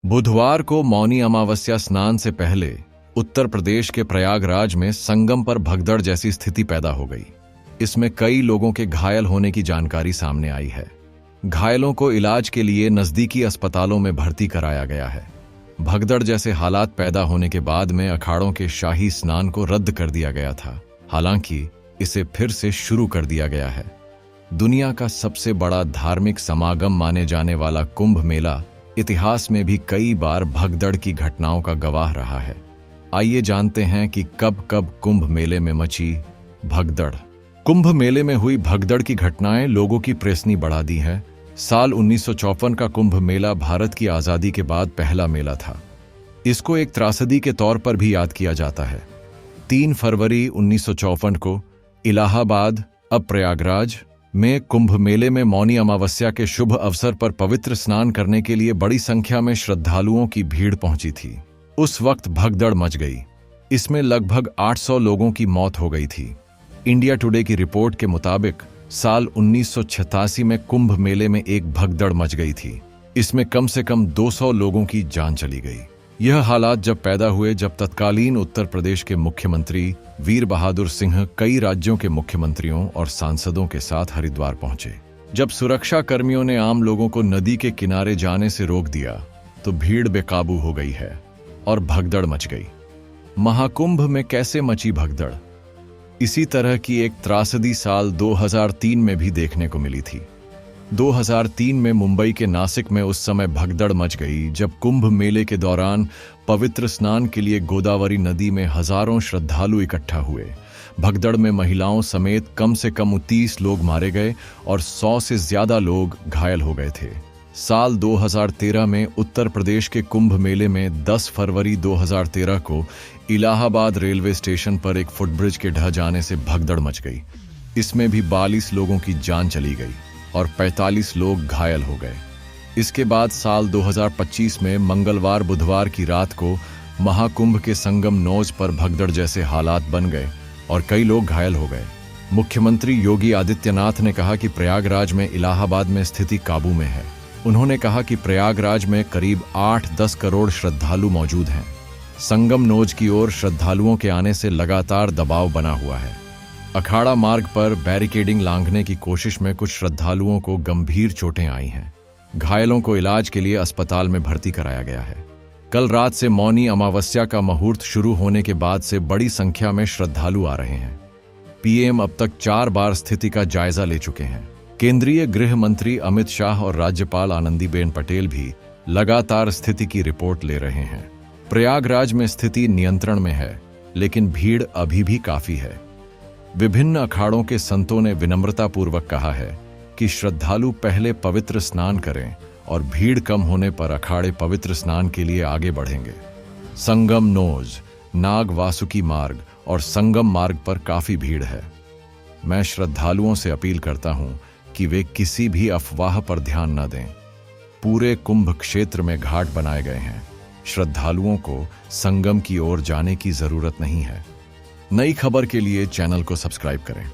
बुधवार को मौनी अमावस्या स्नान से पहले उत्तर प्रदेश के प्रयागराज में संगम पर भगदड़ जैसी स्थिति पैदा हो गई। इसमें कई लोगों के घायल होने की जानकारी सामने आई है। घायलों को इलाज के लिए नजदीकी अस्पतालों में भर्ती कराया गया है। भगदड़ जैसे हालात पैदा होने के बाद में अखाड़ों के शाही स्नान को रद्द कर दिया गया था। हालांकि इसे फिर से शुरू कर दिया गया है। दुनिया का सबसे बड़ा धार्मिक समागम माने जाने वाला कुंभ मेला इतिहास में भी कई बार भगदड़ की घटनाओं का गवाह रहा है। आइए जानते हैं कि कब कब कुंभ मेले में मची भगदड़। कुंभ मेले में हुई भगदड़ की घटनाएं लोगों की प्रेसनी बढ़ा दी है। साल 1954 का कुंभ मेला भारत की आजादी के बाद पहला मेला था। इसको एक त्रासदी के तौर पर भी याद किया जाता है। 3 फरवरी 1954 को इलाहाबाद, अब प्रयागराज में कुंभ मेले में मौनी अमावस्या के शुभ अवसर पर पवित्र स्नान करने के लिए बड़ी संख्या में श्रद्धालुओं की भीड़ पहुंची थी। उस वक्त भगदड़ मच गई। इसमें लगभग 800 लोगों की मौत हो गई थी। इंडिया टुडे की रिपोर्ट के मुताबिक साल 1986 में कुंभ मेले में एक भगदड़ मच गई थी। इसमें कम से कम 200 लोगों की जान चली गई। यह हालात जब पैदा हुए जब तत्कालीन उत्तर प्रदेश के मुख्यमंत्री वीर बहादुर सिंह कई राज्यों के मुख्यमंत्रियों और सांसदों के साथ हरिद्वार पहुंचे। जब सुरक्षा कर्मियों ने आम लोगों को नदी के किनारे जाने से रोक दिया तो भीड़ बेकाबू हो गई है और भगदड़ मच गई। महाकुंभ में कैसे मची भगदड़? इसी तरह की एक त्रासदी साल 2003 में भी देखने को मिली थी। 2003 में मुंबई के नासिक में उस समय भगदड़ मच गई जब कुंभ मेले के दौरान पवित्र स्नान के लिए गोदावरी नदी में हजारों श्रद्धालु इकट्ठा हुए। भगदड़ में महिलाओं समेत कम से कम 30 लोग मारे गए और 100 से ज्यादा लोग घायल हो गए थे। साल 2013 में उत्तर प्रदेश के कुंभ मेले में 10 फरवरी 2013 को इलाहाबाद रेलवे स्टेशन पर एक फुटब्रिज के ढह जाने से भगदड़ मच गई। इसमें भी 42 लोगों की जान चली गई और 45 लोग घायल हो गए। इसके बाद साल 2025 में मंगलवार बुधवार की रात को महाकुंभ के संगम नौज पर भगदड़ जैसे हालात बन गए और कई लोग घायल हो गए। मुख्यमंत्री योगी आदित्यनाथ ने कहा कि प्रयागराज में इलाहाबाद में स्थिति काबू में है। उन्होंने कहा कि प्रयागराज में करीब 8-10 करोड़ श्रद्धालु मौजूद हैं। संगम नौज की ओर श्रद्धालुओं के आने से लगातार दबाव बना हुआ है। अखाड़ा मार्ग पर बैरिकेडिंग लांघने की कोशिश में कुछ श्रद्धालुओं को गंभीर चोटें आई हैं। घायलों को इलाज के लिए अस्पताल में भर्ती कराया गया है। कल रात से मौनी अमावस्या का मुहूर्त शुरू होने के बाद से बड़ी संख्या में श्रद्धालु आ रहे हैं। पीएम अब तक 4 बार स्थिति का जायजा ले चुके हैं। केंद्रीय गृह मंत्री अमित शाह और राज्यपाल आनंदीबेन पटेल भी लगातार स्थिति की रिपोर्ट ले रहे हैं। प्रयागराज में स्थिति नियंत्रण में है, लेकिन भीड़ अभी भी काफी है। विभिन्न अखाड़ों के संतों ने विनम्रतापूर्वक कहा है कि श्रद्धालु पहले पवित्र स्नान करें और भीड़ कम होने पर अखाड़े पवित्र स्नान के लिए आगे बढ़ेंगे। संगम नौज, नाग वासुकी मार्ग और संगम मार्ग पर काफी भीड़ है। मैं श्रद्धालुओं से अपील करता हूं कि वे किसी भी अफवाह पर ध्यान न दें। पूरे कुंभ क्षेत्र में घाट बनाए गए हैं। श्रद्धालुओं को संगम की ओर जाने की जरूरत नहीं है। नई खबर के लिए चैनल को सब्सक्राइब करें।